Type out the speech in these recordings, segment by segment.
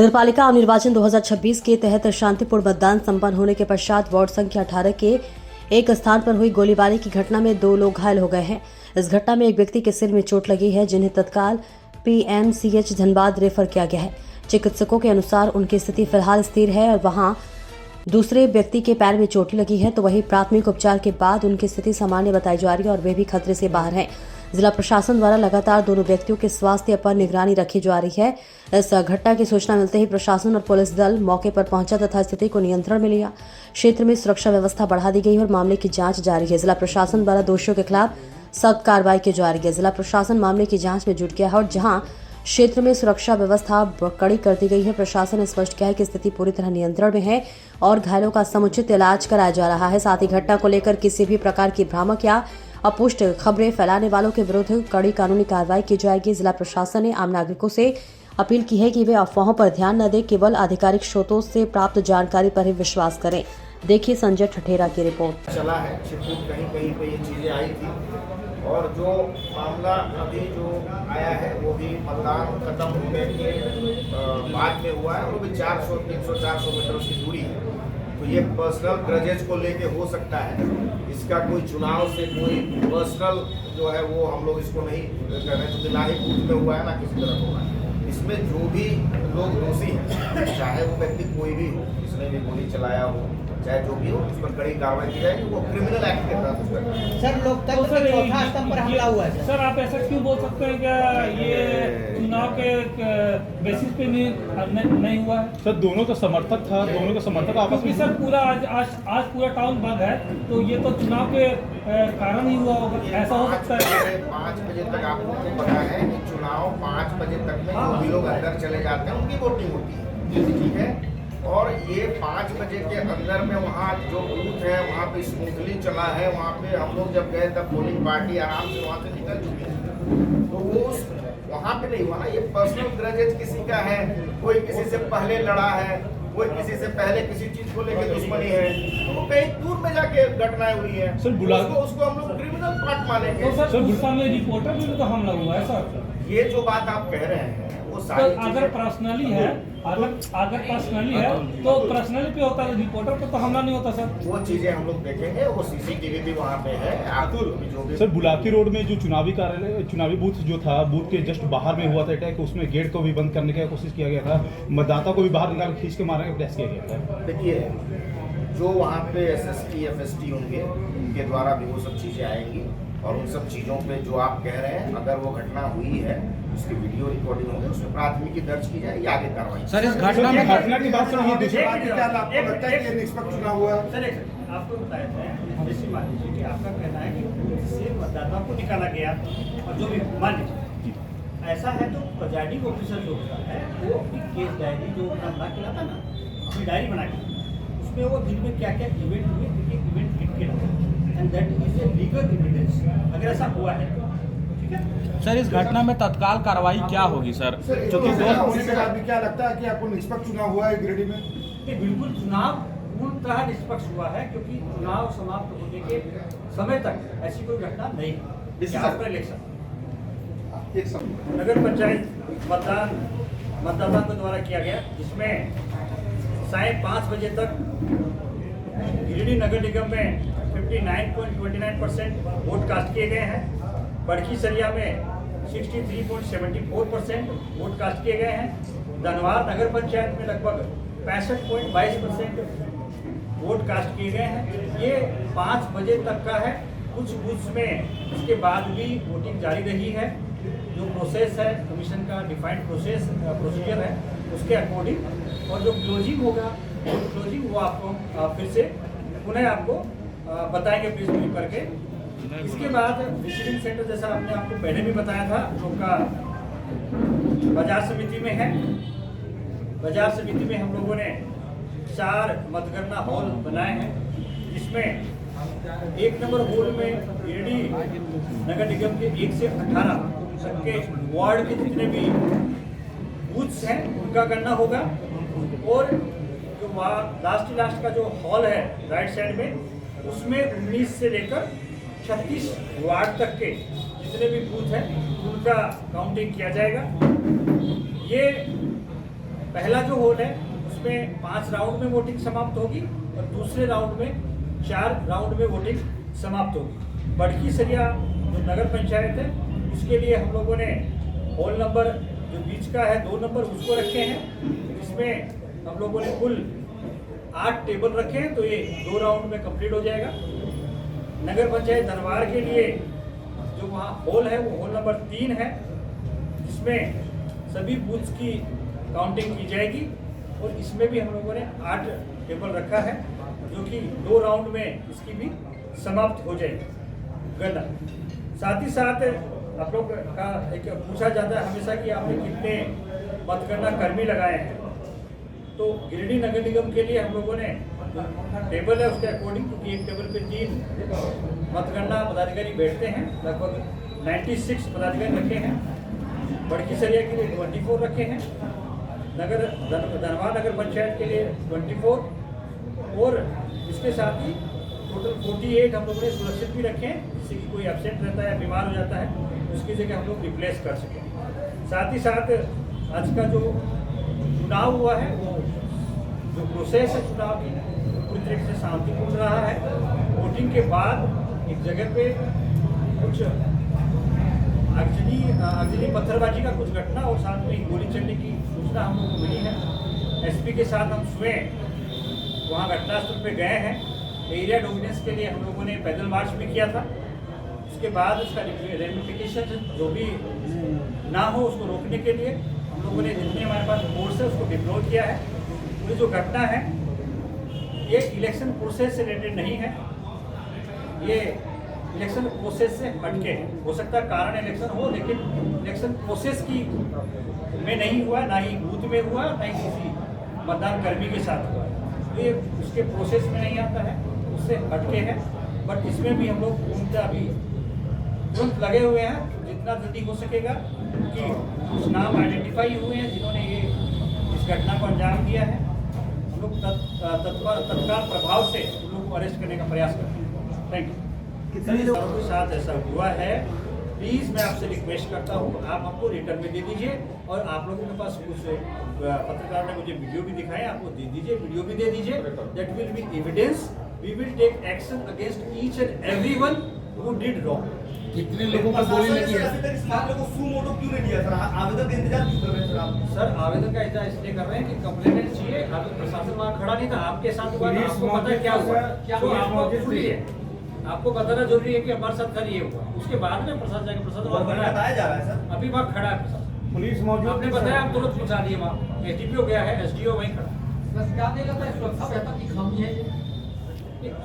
नगरपालिका आम निर्वाचन 2026 के तहत शांतिपूर्ण मतदान संपन्न होने के पश्चात वार्ड संख्या 18 के एक स्थान पर हुई गोलीबारी की घटना में 2 लोग घायल हो गए हैं। इस घटना में एक व्यक्ति के सिर में चोट लगी है, जिन्हें तत्काल PMCH धनबाद रेफर किया गया है। चिकित्सकों के अनुसार उनकी स्थिति फिलहाल स्थिर है और वहां दूसरे व्यक्ति के पैर में चोट लगी है, तो वहीं प्राथमिक उपचार के बाद उनकी स्थिति सामान्य बताई जा रही है और वे भी खतरे से बाहर हैं। जिला प्रशासन द्वारा लगातार दोनों व्यक्तियों के स्वास्थ्य पर निगरानी रखी जा रही है। इस घटना की सूचना मिलते ही प्रशासन और पुलिस दल मौके पर पहुंचा तथा स्थिति को नियंत्रण में लिया। क्षेत्र में सुरक्षा व्यवस्था बढ़ा दी गई और मामले की जांच जारी है। जिला प्रशासन द्वारा दोषियों के खिलाफ सख्त कार्रवाई की जा रही है। जिला प्रशासन मामले की जाँच में जुट गया है और जहाँ क्षेत्र में सुरक्षा व्यवस्था कड़ी कर दी गई है। प्रशासन ने स्पष्ट किया है कि स्थिति पूरी तरह नियंत्रण में है और घायलों का समुचित इलाज कराया जा रहा है। साथ ही घटना को लेकर किसी भी प्रकार की भ्रामक या अपुष्ट खबरें फैलाने वालों के विरुद्ध कड़ी कानूनी कार्रवाई की जाएगी। जिला प्रशासन ने आम नागरिकों से अपील की है कि वे अफवाहों पर ध्यान न दें, केवल आधिकारिक स्रोतों से प्राप्त जानकारी पर ही विश्वास करें। देखिए संजय ठठेरा की रिपोर्ट। चला है छिटपुट कहीं पे ये चीज़ें आई थी और जो मामला अभी जो आया है वो भी मतदान खत्म होने के बाद में हुआ है। वो भी 400, 300, 400 मीटर उसकी दूरी है। तो ये पर्सनल ग्रजेज को लेके हो सकता है। इसका कोई चुनाव से कोई पर्सनल जो है वो हम लोग इसको नहीं कर रहे। तो दिलाही बूथ में हुआ है ना किसी तरह हुआ है। इसमें जो भी लोग दोषी हैं, चाहे वो व्यक्ति कोई भी हो, जिसने भी गोली चलाया हो, चाहे जो भी हो, उस पर कड़ी कार्रवाई की जाएगी। वो क्रिमिनल एक्ट के तहत उसका सर लोकतंत्र के चौथा स्तंभ पर हमला हुआ है। सर आप ऐसा क्यों बोल सकते हैं कि ये चुनाव के बेसिस पे नहीं हुआ है? सर दोनों का समर्थक था, दोनों का समर्थक आपस में। सर पूरा आज पूरा टाउन बंद है, तो ये तो चुनाव के कारण ही हुआ होगा। ऐसा हो सकता है 5 बजे तक आप लोगों को पता है कि चुनाव 5 बजे तक में जो भी लोग अंदर चले जाते हैं उनकी वोटिंग होती है, ठीक है। और ये 5 बजे के अंदर में वहाँ जो बूथ है वहाँ पे स्मूथली चला है। वहाँ पे हम लोग जब गए तब पोलिंग पार्टी आराम से वहाँ से निकल चुकी है। तो वो वहाँ पे नहीं हुआ ना। ये पर्सनल ग्रजेज किसी का है, कोई किसी से पहले लड़ा है, कोई किसी से पहले किसी चीज को लेकर दुश्मनी है, तो वो कहीं दूर में जाके घटनाएं हुई है। सर उसको हम लोग क्रिमिनल पार्ट मानेंगे। तो सर गुस्सा में रिपोर्टर भी तो हमला हुआ है सर। ये जो बात आप कह रहे हैं वो तो सारी अगर पर्सनली है, अगर पर्सनली है तो पर्सनली पे होता है, रिपोर्टर पे तो हमला नहीं होता सर। वो चीजें हम लोग देखेंगे। वो CCTV भी वहाँ पे है। जो भी सर बुलाकी रोड में जो चुनावी कार्यालय, चुनावी बूथ जो था, बूथ के जस्ट बाहर में हुआ था अटैक। उसमें गेट को भी बंद करने की कोशिश किया गया था, मतदाता को भी बाहर निकाल खींच के मारने का प्रयास किया गया था। देखिए जो वहाँ पे SST FST होंगे उनके द्वारा भी वो सब चीजें आएंगी और उन सब चीज़ों पे जो आप कह रहे हैं अगर वो घटना हुई है उसकी वीडियो रिकॉर्डिंग होगी, उसमें प्राथमिकी दर्ज की जाएगी, आगे कार्रवाई। सर इस घटना की बात सर, ये दूसरी बात क्या आपको लगता है कि निष्पक्ष चुनाव हुआ? सर आपको बताया था, जैसे मान लीजिए कि आपका कहना है कि इससे मतदाता को निकाला गया और जो भी मान लीजिए ऐसा है तो प्रिजाइडिंग ऑफिसर जो होता है वो अपनी केस डायरी जो अपना बना के लाता ना, अपनी डायरी बना के उसमें वो दिन में क्या क्या इवेंट हुए, एक इवेंट लिख के लाता and that is a legal evidence. अगर ऐसा हुआ है तो ठीक है। सर इस घटना में तत्काल कार्रवाई क्या होगी सर? क्योंकि क्या लगता है कि आपको निष्पक्ष चुनाव हुआ है गिरिडीह में? बिल्कुल चुनाव पूर्णतः निष्पक्ष हुआ है, क्योंकि चुनाव समाप्त होने के समय तक ऐसी कोई घटना नहीं है। इलेक्शन नगर पंचायत मतदान मतदाता के द्वारा किया गया, जिसमें साढ़े 5 बजे तक गिरिडीह नगर निगम में 59.29% वोट कास्ट किए गए हैं। बड़की सरिया में 63.74% वोट कास्ट किए गए हैं। धनबाद नगर पंचायत में लगभग 65.22% वोट कास्ट किए गए हैं। ये 5 बजे तक का है। कुछ बूथ्स में इसके बाद भी वोटिंग जारी रही है। जो प्रोसेस है कमीशन का डिफाइंड प्रोसीजर है उसके अकॉर्डिंग, और जो क्लोजिंग होगा वोट क्लोजिंग वो आपको फिर से पुनः आपको बताएंगे प्रेस ब्रीफ करके। इसके बाद रिसीविंग सेंटर जैसा आपने आपको पहले भी बताया था, जो का बाजार समिति में है। बाजार समिति में हम लोगों ने 4 मतगणना हॉल बनाए हैं, जिसमें 1 नंबर हॉल में गिरिडीह नगर निगम के 1 से 18 तक के वार्ड के जितने भी बूथ्स हैं उनका गणना होगा। और जो लास्ट का जो हॉल है राइट साइड में, उसमें 19 से लेकर 36 वार्ड तक के जितने भी बूथ हैं उनका काउंटिंग किया जाएगा। ये पहला जो होल है उसमें 5 राउंड में वोटिंग समाप्त होगी और दूसरे राउंड में 4 राउंड में वोटिंग समाप्त होगी। बड़की सरिया जो नगर पंचायत है उसके लिए हम लोगों ने होल नंबर जो बीच का है 2 नंबर उसको रखे हैं। इसमें हम लोगों ने कुल 8 टेबल रखे हैं, तो ये 2 राउंड में कंप्लीट हो जाएगा। नगर पंचायत धनवार के लिए जो वहाँ होल है वो होल नंबर 3 है, जिसमें सभी बूथ्स की काउंटिंग की जाएगी और इसमें भी हम लोगों ने 8 टेबल रखा है, जो कि 2 राउंड में इसकी भी समाप्त हो जाएगी गणना। साथ ही साथ आप लोग का एक पूछा जाता है हमेशा कि आपने कितने मतगणना कर्मी लगाए हैं, तो गिरिडीह नगर निगम के लिए हम लोगों ने टेबल है उसके अकॉर्डिंग, क्योंकि एक टेबल पे 3 मतगणना पदाधिकारी बैठते हैं, लगभग 96 पदाधिकारी रखे हैं। बड़की सरिया के लिए 24 रखे हैं, धनवार नगर पंचायत के लिए 24 और इसके साथ ही टोटल 48 हम लोगों ने सुरक्षित भी रखे हैं, जिससे कि कोई एब्सेंट रहता है या बीमार हो जाता है उसकी जगह हम लोग रिप्लेस कर सकें। साथ ही साथ आज का जो चुनाव हुआ है वो जो प्रोसेस है चुनाव की पूरी तरीके से शांतिपूर्ण रहा है। वोटिंग के बाद एक जगह पे कुछ आगजनी पत्थरबाजी का कुछ घटना और साथ में गोली चलने की सूचना हम लोग को मिली है। एसपी के साथ हम स्वयं वहाँ घटनास्थल पे गए हैं। एरिया डोमिनेंस के लिए हम लोगों ने पैदल मार्च भी किया था। उसके बाद उसका रेमिफिकेशन जो भी ना हो उसको रोकने के लिए हम लोगों ने जितने हमारे पास फोर्स है उसको डिप्लॉय किया है। पूरी जो घटना है ये इलेक्शन प्रोसेस से रिलेटेड नहीं है, ये इलेक्शन प्रोसेस से हटके है। हो सकता है कारण इलेक्शन हो, लेकिन इलेक्शन प्रोसेस की में नहीं हुआ, ना ही बूथ में हुआ, ना ही किसी मतदान कर्मी के साथ हुआ। तो ये उसके प्रोसेस में नहीं आता है, उससे हटके है। बट इसमें भी हम लोग पूर्णतः अभी तुरंत लगे हुए हैं, जितना जल्दी हो सकेगा कि कुछ नाम आइडेंटिफाई हुए हैं जिन्होंने ये इस घटना को अंजाम दिया है। हम लोग तत्काल प्रभाव से उन लोगों को अरेस्ट करने का प्रयास करते हैं। Thank you. कितने लोगों के साथ ऐसा हुआ है, प्लीज़ मैं आपसे रिक्वेस्ट करता हूँ आप हमको रिटर्न में दे दीजिए, और आप लोगों के पास कुछ पत्रकार ने मुझे वीडियो भी दिखाए, आपको दे दीजिए, वीडियो भी दे दीजिए। That will be evidence. We will take action against each and everyone who did wrong. कितने लोगों को गोली लगी है? इस मामले को सुमोटो क्यों नहीं लिया सर? आवेदन का इंतजार क्यों कर रहे हैं सर आप? सर आवेदन का इंतजार इसलिए कर रहे हैं कि कंप्लेनेंट चाहिए। अभी प्रशासन वहाँ खड़ा नहीं था, आपके साथ हुआ था, आपको पता है क्या हुआ, तो आपको सुनिए, आपको बताना जरूरी है कि हमारे साथ कल ये हुआ। उसके बाद में प्रशासन जाके प्रशासन वहाँ खड़ा बताया जा रहा है सर। अभी वहाँ खड़ा है प्रशासन, पुलिस मौजूद, आपने बताया आप तुरंत पहुँचा दिए वहाँ। एसडीपीओ गया है, एसडीओ वहीं खड़ा।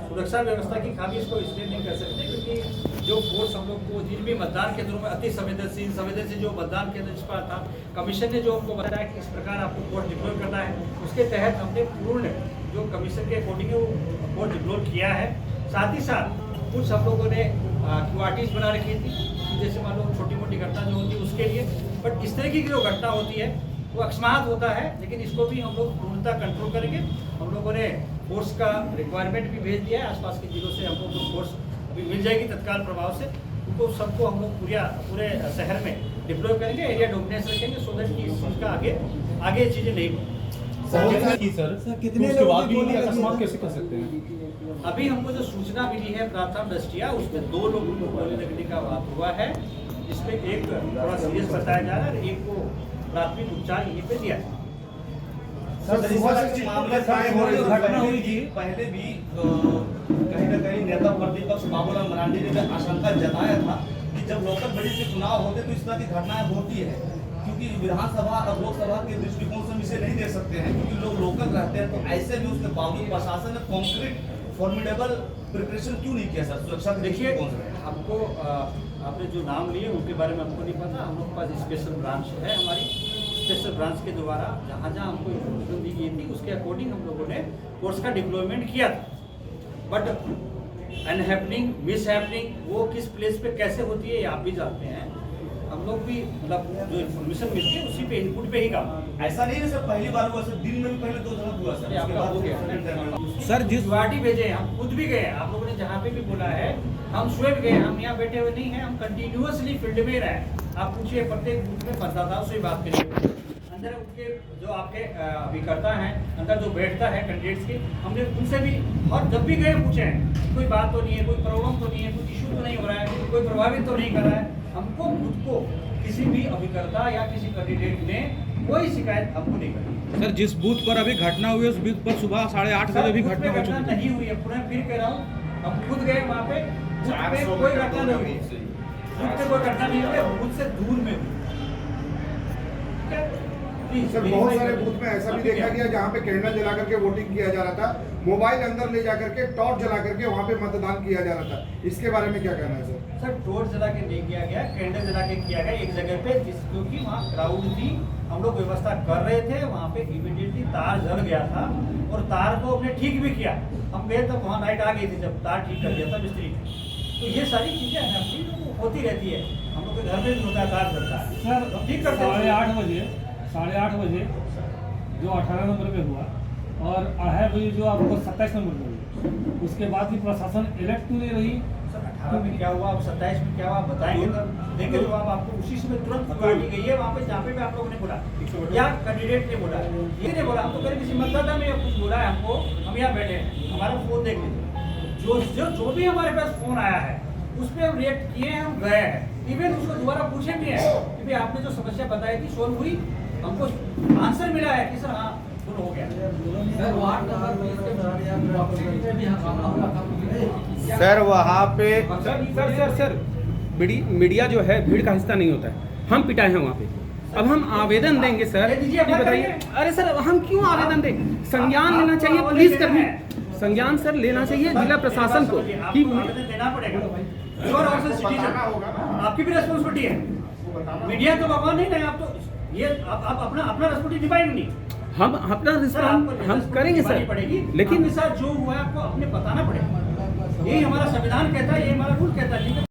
सुरक्षा व्यवस्था की खामी इसको इसलिए नहीं कर सकते क्योंकि जो फोर्स हम लोग को जिन भी मतदान केंद्रों में अति संवेदनशील जो मतदान केंद्र जिस पर था, कमीशन ने जो हमको बताया कि इस प्रकार आपको फोर्स डिप्लॉय करना है, उसके तहत हमने पूर्ण जो कमीशन के अकॉर्डिंग है वो फोर्स डिप्लॉय किया है। साथ ही साथ कुछ हम लोगों ने क्वार्टीज बना रखी थी, जैसे मान लो छोटी मोटी घटना जो होती है उसके लिए। बट इस तरह की जो घटना होती है वो अकस्मात होता है, लेकिन इसको भी हम लोग पूर्णतः कंट्रोल करेंगे। हम लोगों ने फोर्स का रिक्वायरमेंट भी भेज दिया है, आसपास के जिलों से हमको कुछ फोर्स अभी मिल जाएगी तत्काल प्रभाव से। उनको सबको हम लोग पूरे शहर में डिप्लॉय करेंगे, एरिया डोमिनेंस रखेंगे, सो दैट कि इस चीज़ का आगे चीज़ें नहीं हों। सर कितने उसके बाद भी अकस्मात कैसे कर सकते हैं? अभी हमको जो सूचना मिली है प्रथम दृष्टिया, उसमें 2 लोगों को गोली लगने का बात हुआ है, जिसमें एक थोड़ा सीरियस बताया जा रहा है और एक को प्राथमिक उपचार यहीं पे दिया है। मामले घटना हुई थी पहले भी कहीं न कहीं नेता प्रतिपक्ष बाबूलाल मरांडी ने आशंका जताया था कि जब लोकल बड़ी से चुनाव होते तो इस तरह की घटनाएं होती है, क्योंकि विधानसभा और लोकसभा के दृष्टिकोण से हम इसे नहीं देख सकते हैं, क्योंकि लोग लोकल रहते हैं। तो ऐसे भी उसके बावजूद प्रशासन ने कॉन्क्रीट फॉर्मिडेबल प्रिपरेशन क्यों नहीं किया सर सुरक्षा के देखिए, दृष्टिकोण से? आपको आपने जो नाम लिए उनके बारे में हमको नहीं पता। हम लोग के पास स्पेशल ब्रांच है, हमारी स्पेशल ब्रांच के द्वारा जहाँ हमको इन्फॉर्मेशन दी गई थी उसके अकॉर्डिंग हम लोगों ने फोर्स का डिप्लॉयमेंट किया था। बट अनहैपनिंग, मिसहैपनिंग वो किस प्लेस पे कैसे होती है ये आप भी जानते हैं। हम लोग भी मतलब जो इन्फॉर्मेशन मिलती है उसी पे इनपुट पे ही काम। ऐसा नहीं है सर पहली बार हुआ सर, दिन में भी पहले 2 जगह हुआ सर, उसके बाद हो गया सर जिस गुवाहाटी भेजे, हम खुद भी गए, आप लोगों ने जहाँ पे भी बोला है हम स्वयं गए, हम यहाँ बैठे हुए नहीं हैं, हम कंटिन्यूअसली फील्ड में रहे। आप पूछिए प्रत्येक बूथ में मतदाताओं से बात करिए, अंदर उनके जो आपके अभिकर्ता हैं, अंदर जो बैठता है कैंडिडेट्स के, हमने उनसे भी और जब भी गए पूछे हैं कोई बात तो नहीं है, कोई प्रॉब्लम तो नहीं है, कोई इशू तो नहीं हो रहा है, कोई प्रभावित तो नहीं कर रहा है। हमको खुद को किसी भी अभिकर्ता या किसी कैंडिडेट ने कोई शिकायत हमको नहीं करी। सर जिस बूथ पर अभी घटना हुई उस बूथ पर सुबह 8:30 बजे भी घटना हो चुकी थी। नहीं हुई है, पुनः फिर कह रहा हूँ, हम खुद गए वहाँ पे, बूथ पे कोई घटना नहीं हुई, बूथ पे कोई घटना नहीं हुई, बूथ से दूर में हुई। सर बहुत सारे बूथ में ऐसा भी देखा गया जहाँ पे कैंडल जला करके वोटिंग किया जा रहा था, मोबाइल अंदर ले जा करके टॉर्च जला करके वहाँ पे मतदान किया जा रहा था, इसके बारे में क्या कहना है सर? सर टॉर्च जला के नहीं किया गया, कैंडल जला के किया गया एक जगह पे, क्योंकि वहाँ क्राउड थी, हम लोग व्यवस्था कर रहे थे, वहाँ पे इमीडिएटली तार जल गया था और तार को हमने ठीक भी किया। हम गए तब वहाँ लाइट आ गई थी जब तार ठीक कर दिया था मिस्त्री ने। तो ये सारी चीजें हैं अपनी होती रहती है, हम लोग के घर में भी होता है, तार जलता है, सर हम ठीक करते हैं। 8:30 बजे जो 18 नंबर पे हुआ और 2:30 बजे जो आपको 27 नंबर पे हुआ, उसके बाद भी प्रशासन अलर्ट क्यों नहीं रही? सर 18 में क्या हुआ, अब 27 में क्या हुआ आप बताएंगे तब देंगे तो आप आपको उसी समय तुरंत गाड़ी गई है वहाँ पे जहाँ पे आप लोगों ने बोला या कैंडिडेट ने बोला, ये नहीं बोला, हम तो कहीं किसी मतदाता ने कुछ बोला है हमको, हम यहाँ बैठे हैं, हमारा फोन देख लीजिए, जो भी हमारे पास फोन आया है उस पर हम रिएक्ट किए हैं, हम गए हैं, इवन उसको दोबारा पूछे भी है कि भाई आपने जो समस्या बताई थी सोल्व हुई, हमको आंसर मिला है कि सर हाँ हो गया। सर वहाँ पे सर मीडिया जो है भीड़ का हिस्सा नहीं होता है, हम पिटाए हैं वहाँ पे। अब हम आवेदन देंगे सर, ये बताइए। अरे सर हम क्यों आवेदन दें? संज्ञान लेना चाहिए पुलिस कर्मी, संज्ञान सर लेना चाहिए जिला प्रशासन को कि देना पड़ेगा, आपकी भी रेस्पॉन्सिबिलिटी है। मीडिया तो भगवान नहीं है, आप तो ये आप अपना रेस्पॉन्सिबिलिटी निभाएंगे नहीं। हम अपना रिस्पॉन्स हम करेंगे सर, लेकिन साथ जो हुआ है आपको अपने बताना पड़ेगा, यही हमारा संविधान कहता है, ये हमारा रूल कहता है।